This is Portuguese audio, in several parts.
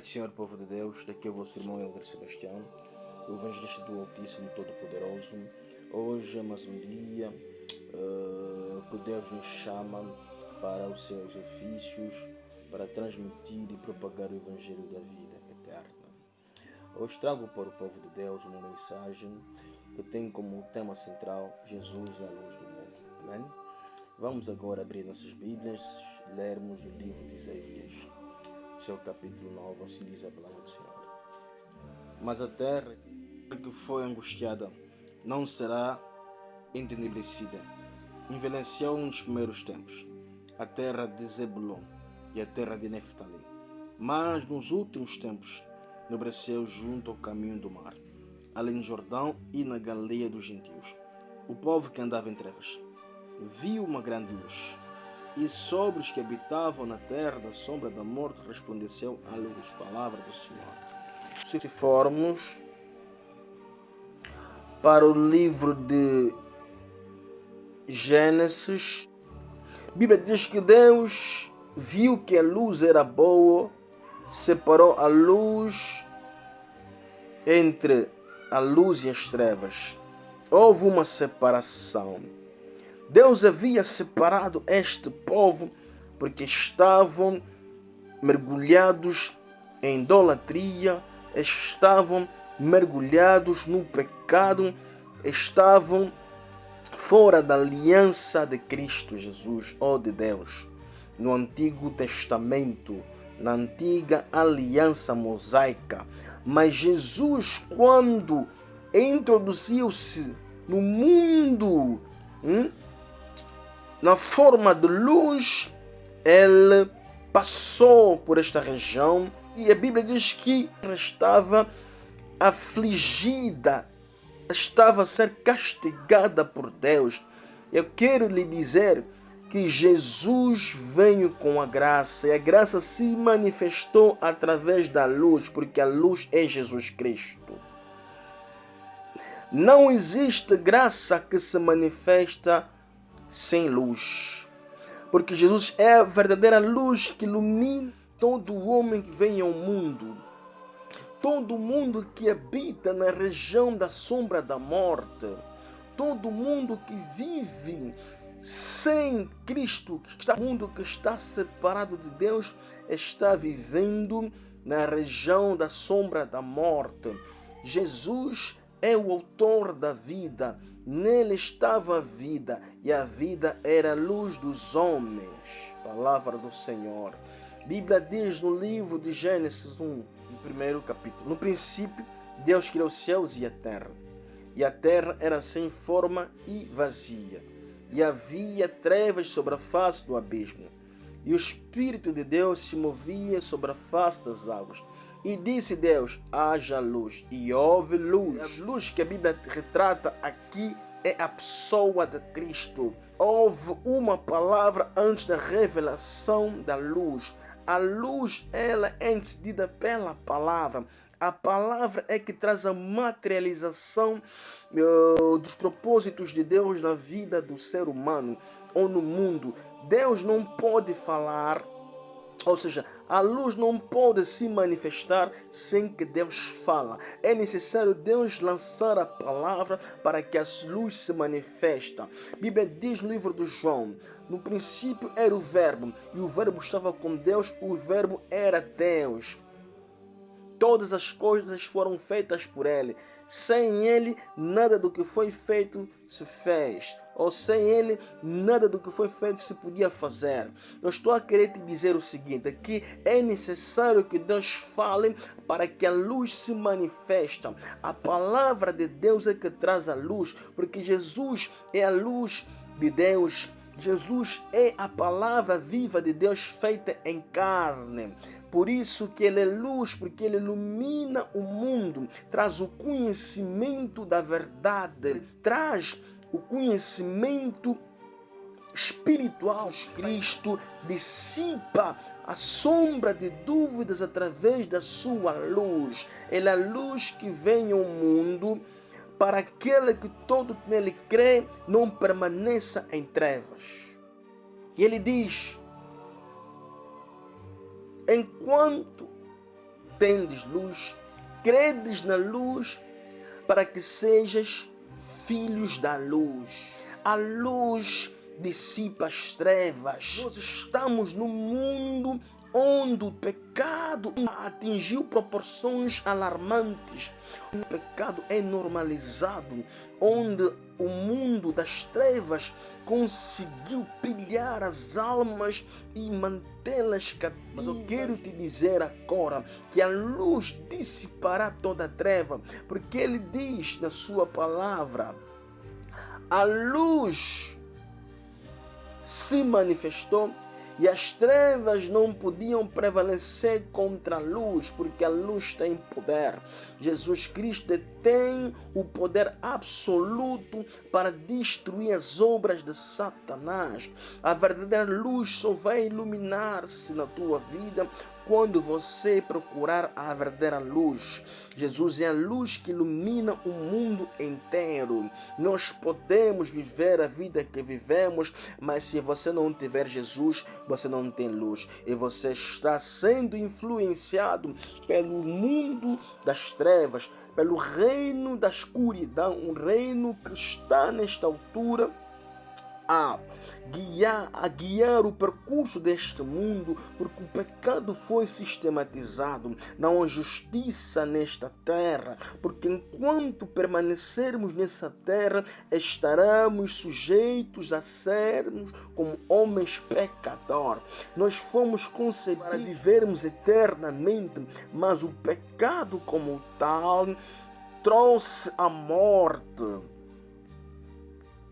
noite, Senhor povo de Deus. Daqui é o vosso irmão Helder Sebastião, o evangelista do Altíssimo Todo-Poderoso. Hoje é mais um dia que Deus nos chama para os seus ofícios, para transmitir e propagar o evangelho da vida eterna. Hoje trago para o povo de Deus uma mensagem que tem como tema central Jesus, a luz do mundo. Amém? Vamos agora abrir nossas Bíblias, lermos o livro de Isaías, seu capítulo 9, assim diz a palavra do Senhor. Mas a terra que foi angustiada não será entenebrecida. Envelheceu nos primeiros tempos a terra de Zebulon e a terra de Neftali. Mas nos últimos tempos enobreceu junto ao caminho do mar, além do Jordão e na Galileia dos gentios. O povo que andava em trevas viu uma grande luz, e sobre os que habitavam na terra da sombra da morte resplandeceu a luz. Palavra do Senhor. Se formos para o livro de Gênesis, a Bíblia diz que Deus viu que a luz era boa, separou a luz entre a luz e as trevas. Houve uma separação. Deus havia separado este povo porque estavam mergulhados em idolatria, estavam mergulhados no pecado, estavam fora da aliança de Cristo Jesus, ou de Deus. No Antigo Testamento, na antiga aliança mosaica. Mas Jesus, quando introduziu-se no mundo, na forma de luz, ele passou por esta região e a Bíblia diz que ela estava afligida, estava a ser castigada por Deus. Eu quero lhe dizer que Jesus veio com a graça e a graça se manifestou através da luz, porque a luz é Jesus Cristo. Não existe graça que se manifesta sem luz, porque Jesus é a verdadeira luz que ilumina todo homem que vem ao mundo, todo mundo que habita na região da sombra da morte, todo mundo que vive sem Cristo, que está no mundo que está separado de Deus, está vivendo na região da sombra da morte. Jesus é o autor da vida. Nele estava a vida, e a vida era a luz dos homens. Palavra do Senhor. A Bíblia diz no livro de Gênesis 1, no primeiro capítulo: no princípio, Deus criou os céus e a terra era sem forma e vazia, e havia trevas sobre a face do abismo, e o Espírito de Deus se movia sobre a face das águas. E disse Deus: haja luz, e houve luz. A luz que a Bíblia retrata aqui é a pessoa de Cristo. Houve uma palavra antes da revelação da luz. A luz, ela é antecedida pela palavra. A palavra é que traz a materialização dos propósitos de Deus na vida do ser humano ou no mundo. Deus não pode falar, ou seja, a luz não pode se manifestar sem que Deus fala. É necessário Deus lançar a palavra para que a luz se manifeste. A Bíblia diz no livro de João: no princípio era o Verbo, e o Verbo estava com Deus, o Verbo era Deus. Todas as coisas foram feitas por Ele. Sem Ele, nada do que foi feito se fez. Ou sem Ele, nada do que foi feito se podia fazer. Eu estou a querer te dizer o seguinte: que é necessário que Deus fale para que a luz se manifeste. A palavra de Deus é que traz a luz, porque Jesus é a luz de Deus. Jesus é a palavra viva de Deus feita em carne. Por isso que Ele é luz, porque Ele ilumina o mundo, traz o conhecimento da verdade, traz o conhecimento espiritual. Cristo dissipa a sombra de dúvidas através da sua luz. Ele é a luz que vem ao mundo para aquele que todo nele crê não permaneça em trevas. E ele diz: enquanto tendes luz, credes na luz, para que sejas filhos da luz. A luz dissipa as trevas. Nós estamos num mundo onde o pecado atingiu proporções alarmantes. O pecado é normalizado, onde o mundo das trevas conseguiu pilhar as almas e mantê-las cativas. Mas eu quero te dizer agora que a luz dissipará toda a treva, porque ele diz na sua palavra: a luz se manifestou e as trevas não podiam prevalecer contra a luz, porque a luz tem poder. Jesus Cristo tem o poder absoluto para destruir as obras de Satanás. A verdadeira luz só vai iluminar-se na tua vida quando você procurar a verdadeira luz. Jesus é a luz que ilumina o mundo inteiro. Nós podemos viver a vida que vivemos, mas se você não tiver Jesus, você não tem luz. E você está sendo influenciado pelo mundo das trevas, pelo reino da escuridão, um reino que está nesta altura a guiar o percurso deste mundo, porque o pecado foi sistematizado, não há justiça nesta terra, porque enquanto permanecermos nessa terra, estaremos sujeitos a sermos como homens pecadores. Nós fomos concebidos para vivermos eternamente, mas o pecado como tal trouxe a morte.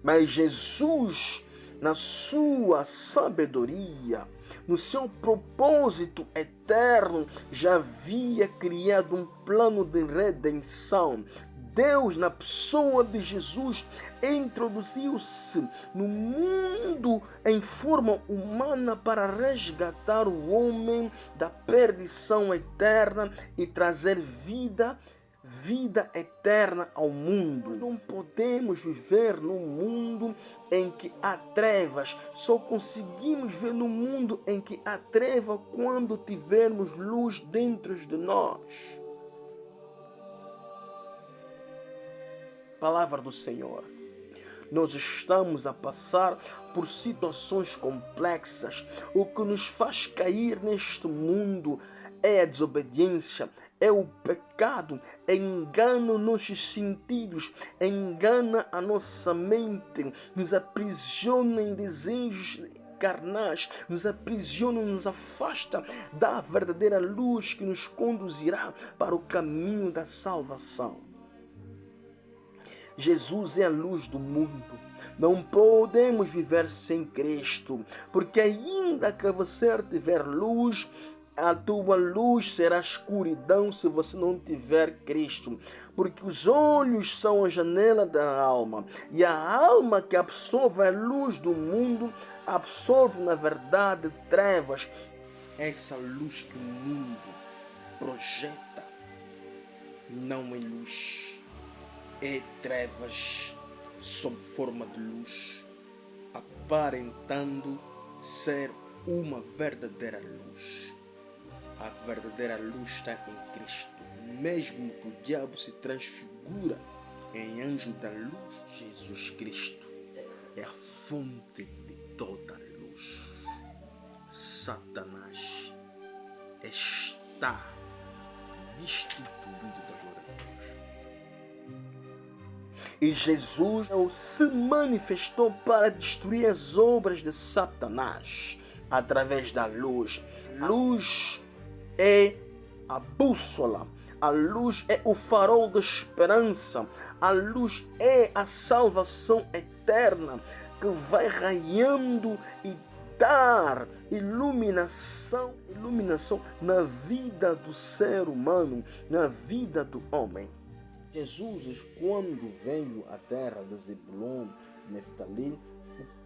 Mas Jesus, na sua sabedoria, no seu propósito eterno, já havia criado um plano de redenção. Deus, na pessoa de Jesus, introduziu-se no mundo em forma humana para resgatar o homem da perdição eterna e trazer vida eterna ao mundo. Nós não podemos viver num mundo em que há trevas. Só conseguimos ver no mundo em que há treva quando tivermos luz dentro de nós. Palavra do Senhor. Nós estamos a passar por situações complexas. O que nos faz cair neste mundo é a desobediência, é o pecado, engana nossos sentidos, engana a nossa mente, nos aprisiona em desejos carnais, nos aprisiona, nos afasta da verdadeira luz que nos conduzirá para o caminho da salvação. Jesus é a luz do mundo. Não podemos viver sem Cristo, porque ainda que você tiver luz, a tua luz será escuridão se você não tiver Cristo. Porque os olhos são a janela da alma, e a alma que absorve a luz do mundo, absorve na verdade trevas. Essa luz que o mundo projeta não é luz, é trevas sob forma de luz, aparentando ser uma verdadeira luz. A verdadeira luz está em Cristo. Mesmo que o diabo se transfigura em anjo da luz, Jesus Cristo é a fonte de toda a luz. Satanás está destituído da glória de Deus. E Jesus se manifestou para destruir as obras de Satanás através da luz. Luz é a bússola, a luz é o farol da esperança, a luz é a salvação eterna que vai raiando e dar iluminação na vida do ser humano, na vida do homem. Jesus, quando veio à terra de Zebulon, Neftali,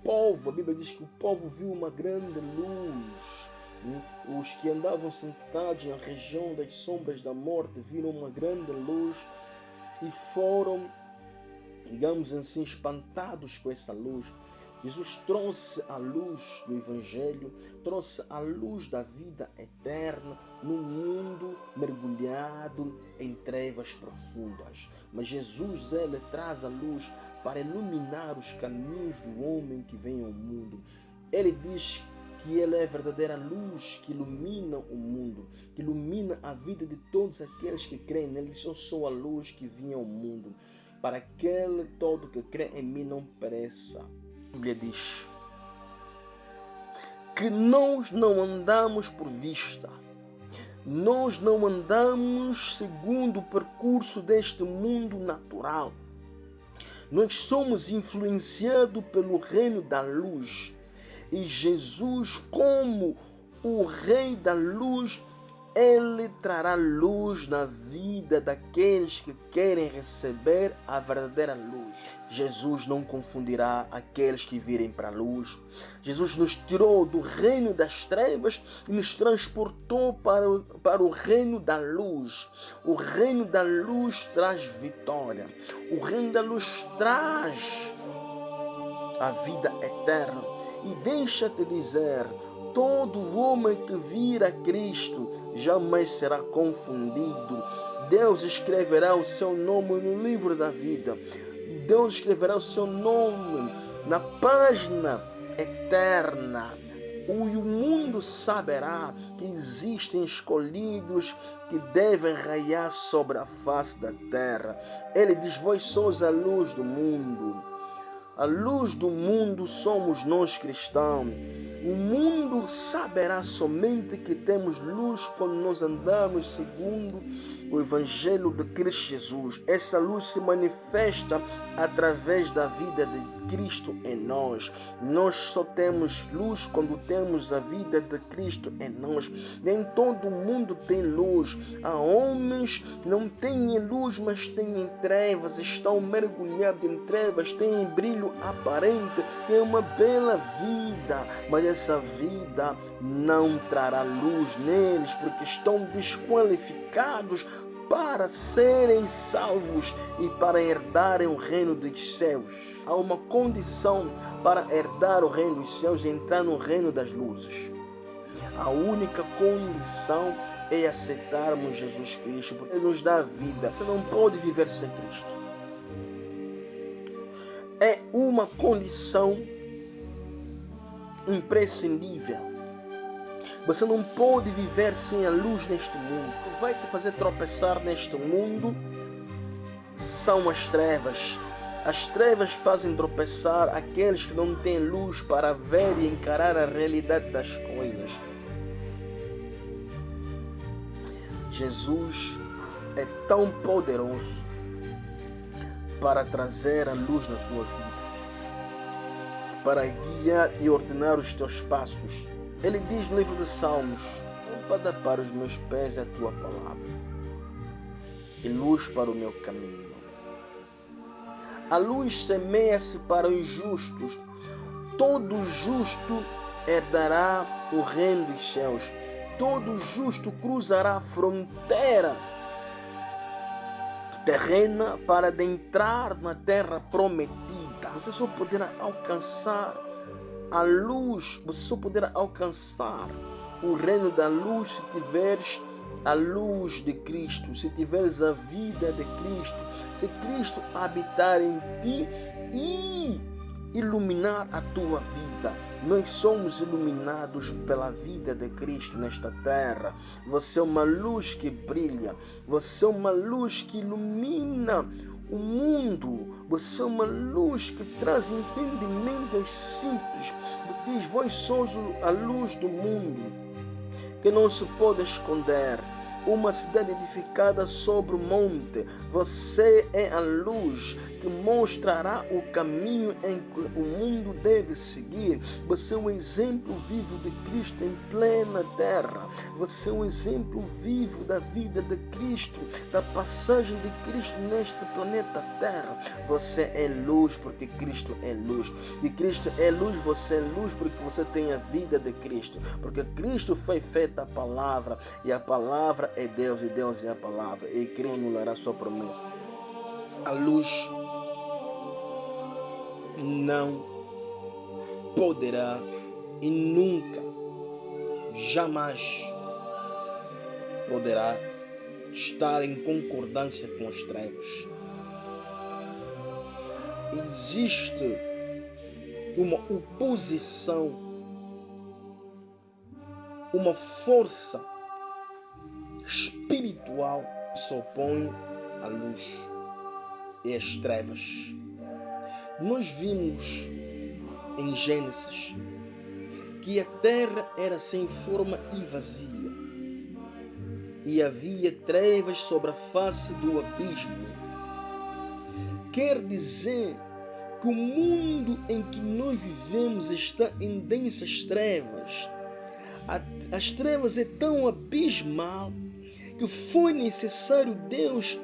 a Bíblia diz que o povo viu uma grande luz. Os que andavam sentados na região das sombras da morte viram uma grande luz e foram, digamos assim, espantados com essa luz. Jesus trouxe a luz do Evangelho, trouxe a luz da vida eterna num mundo mergulhado em trevas profundas. Mas Jesus, ele traz a luz para iluminar os caminhos do homem que vem ao mundo. Ele diz que ele é a verdadeira luz que ilumina o mundo, que ilumina a vida de todos aqueles que creem nele. Eu sou a luz que vinha ao mundo, para aquele todo que crê em mim não pereça. A Bíblia diz que nós não andamos por vista, nós não andamos segundo o percurso deste mundo natural. Nós somos influenciados pelo reino da luz. E Jesus, como o Rei da Luz, ele trará luz na vida daqueles que querem receber a verdadeira luz. Jesus não confundirá aqueles que virem para a luz. Jesus nos tirou do reino das trevas e nos transportou para o reino da luz. O reino da luz traz vitória. O reino da luz traz a vida eterna. E deixa-te dizer, todo homem que vir a Cristo jamais será confundido. Deus escreverá o seu nome no livro da vida. Deus escreverá o seu nome na página eterna. O mundo saberá que existem escolhidos que devem raiar sobre a face da terra. Ele diz, vós sois a luz do mundo. A luz do mundo somos nós cristãos. O mundo saberá somente que temos luz quando nós andamos segundo o Evangelho de Cristo Jesus. Essa luz se manifesta através da vida de Cristo em nós. Nós só temos luz quando temos a vida de Cristo em nós. Nem todo mundo tem luz. Há homens que não têm luz, mas têm trevas, estão mergulhados em trevas, têm brilho aparente, têm uma bela vida, mas essa vida não trará luz neles, porque estão desqualificados para serem salvos e para herdarem o reino dos céus. Há uma condição para herdar o reino dos céus e entrar no reino das luzes. A única condição é aceitarmos Jesus Cristo, porque Ele nos dá vida. Você não pode viver sem Cristo. É uma condição imprescindível. Você não pode viver sem a luz neste mundo. O que vai te fazer tropeçar neste mundo são as trevas. As trevas fazem tropeçar aqueles que não têm luz para ver e encarar a realidade das coisas. Jesus é tão poderoso para trazer a luz na tua vida, para guiar e ordenar os teus passos. Ele diz no livro de Salmos, lâmpada para os meus pés é a tua palavra e luz para o meu caminho. A luz semeia-se para os justos. Todo justo herdará o reino dos céus. Todo justo cruzará a fronteira terrena para adentrar na terra prometida. Você só poderá alcançar a luz, você só poderá alcançar o reino da luz se tiveres a luz de Cristo, se tiveres a vida de Cristo, se Cristo habitar em ti e iluminar a tua vida. Nós somos iluminados pela vida de Cristo nesta terra. Você é uma luz que brilha, você é uma luz que ilumina o mundo. Você é uma luz que traz entendimento aos simples. Diz, vós sois a luz do mundo, que não se pode esconder. Uma cidade edificada sobre o monte. Você é a luz que mostrará o caminho em que o mundo deve seguir. Você é um exemplo vivo de Cristo em plena terra. Você é um exemplo vivo da vida de Cristo, da passagem de Cristo neste planeta Terra. Você é luz porque Cristo é luz. E Cristo é luz, você é luz porque você tem a vida de Cristo. Porque Cristo foi feita a palavra e a palavra é Deus e Deus é a palavra. E Cristo anulará a sua promessa. A luz não poderá e nunca, jamais poderá estar em concordância com as trevas. Existe uma oposição, uma força espiritual que se opõe à luz e às trevas. Nós vimos em Gênesis que a terra era sem forma e vazia, e havia trevas sobre a face do abismo. Quer dizer que o mundo em que nós vivemos está em densas trevas. As trevas é tão abismal que foi necessário Deus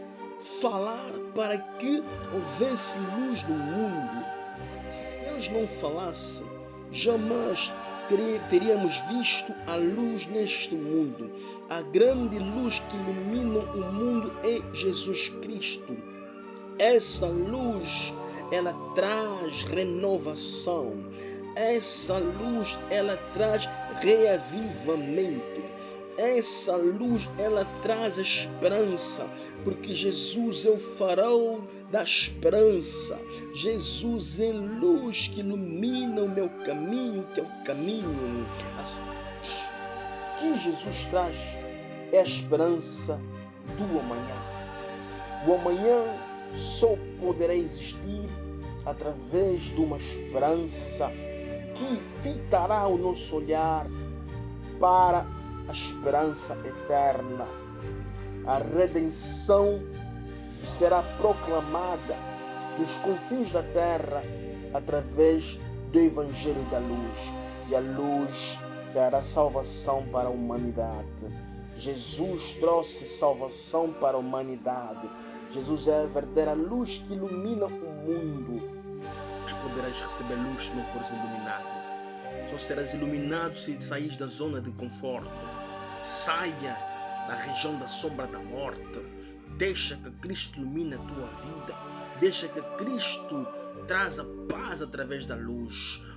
falar para que houvesse luz no mundo. Se Deus não falasse, jamais teríamos visto a luz neste mundo. A grande luz que ilumina o mundo é Jesus Cristo. Essa luz, ela traz renovação. Essa luz, ela traz reavivamento. Essa luz, ela traz esperança, porque Jesus é o farol da esperança. Jesus é luz que ilumina o meu caminho, que é o caminho. O que Jesus traz é a esperança do amanhã. O amanhã só poderá existir através de uma esperança que fitará o nosso olhar para a esperança eterna. A redenção será proclamada nos confins da terra através do Evangelho da Luz. E a luz dará salvação para a humanidade. Jesus trouxe salvação para a humanidade. Jesus é a verdadeira luz que ilumina o mundo. Mas poderás receber luz se não fores iluminado. Só serás iluminado se saís da zona de conforto. Saia da região da sombra da morte. Deixa que Cristo ilumine a tua vida. Deixa que Cristo traz a paz através da luz.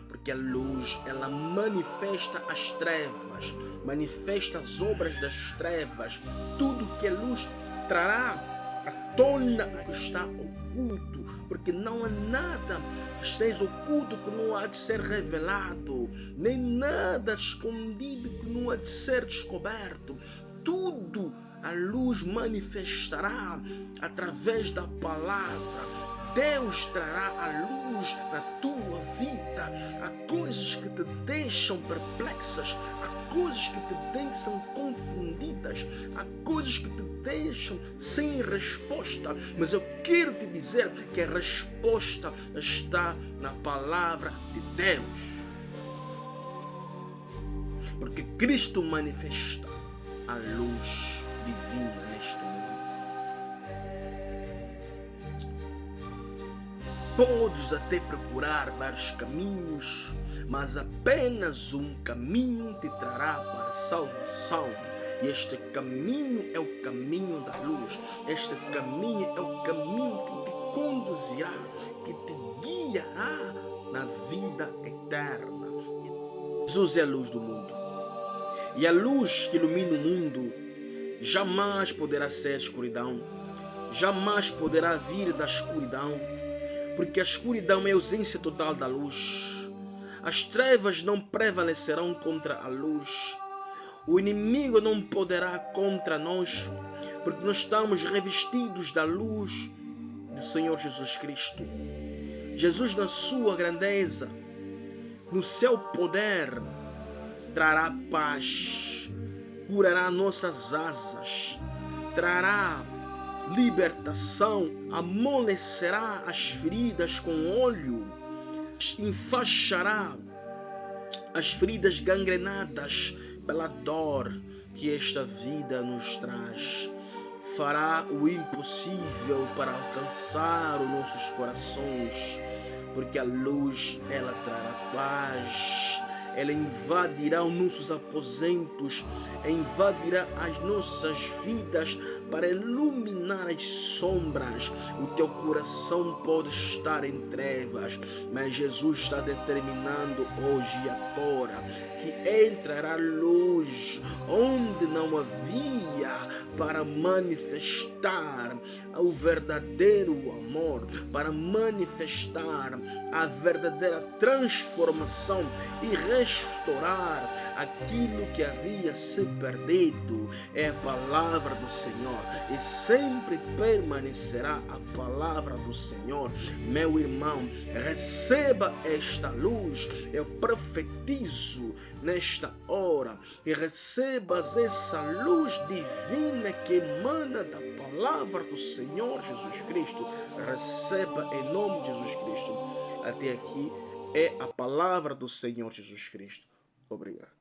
Porque a luz, ela manifesta as trevas. Manifesta as obras das trevas. Tudo que a luz trará à tona o que está oculto, porque não há nada que esteja oculto que não há de ser revelado, nem nada escondido que não há de ser descoberto. Tudo a luz manifestará através da palavra. Deus trará a luz na tua vida. Há coisas que te deixam perplexas, há coisas que te deixam confundidas, há coisas que te deixam sem resposta. Mas eu quero te dizer que a resposta está na palavra de Deus. Porque Cristo manifesta a luz divina neste mundo. Podes até procurar vários caminhos, mas apenas um caminho te trará para a salvação. E este caminho é o caminho da luz. Este caminho é o caminho que te conduzirá, que te guiará na vida eterna. Jesus é a luz do mundo. E a luz que ilumina o mundo jamais poderá ser escuridão. Jamais poderá vir da escuridão. Porque a escuridão é a ausência total da luz. As trevas não prevalecerão contra a luz. O inimigo não poderá contra nós, porque nós estamos revestidos da luz do Senhor Jesus Cristo. Jesus, na sua grandeza, no seu poder, trará paz, curará nossas asas, trará libertação, amolecerá as feridas com óleo, enfaixará as feridas gangrenadas pela dor que esta vida nos traz. Fará o impossível para alcançar os nossos corações, porque a luz, ela trará paz, ela invadirá os nossos aposentos, invadirá as nossas vidas para iluminar as sombras. O teu coração pode estar em trevas, mas Jesus está determinando hoje e agora que entrará luz onde não havia, para manifestar o verdadeiro amor, para manifestar a verdadeira transformação e restaurar aquilo que havia se perdido. É a palavra do Senhor e sempre permanecerá a palavra do Senhor. Meu irmão, receba esta luz. Eu profetizo nesta hora e recebas essa luz divina que emana da palavra do Senhor Jesus Cristo. Receba em nome de Jesus Cristo. Até aqui é a palavra do Senhor Jesus Cristo. Obrigado.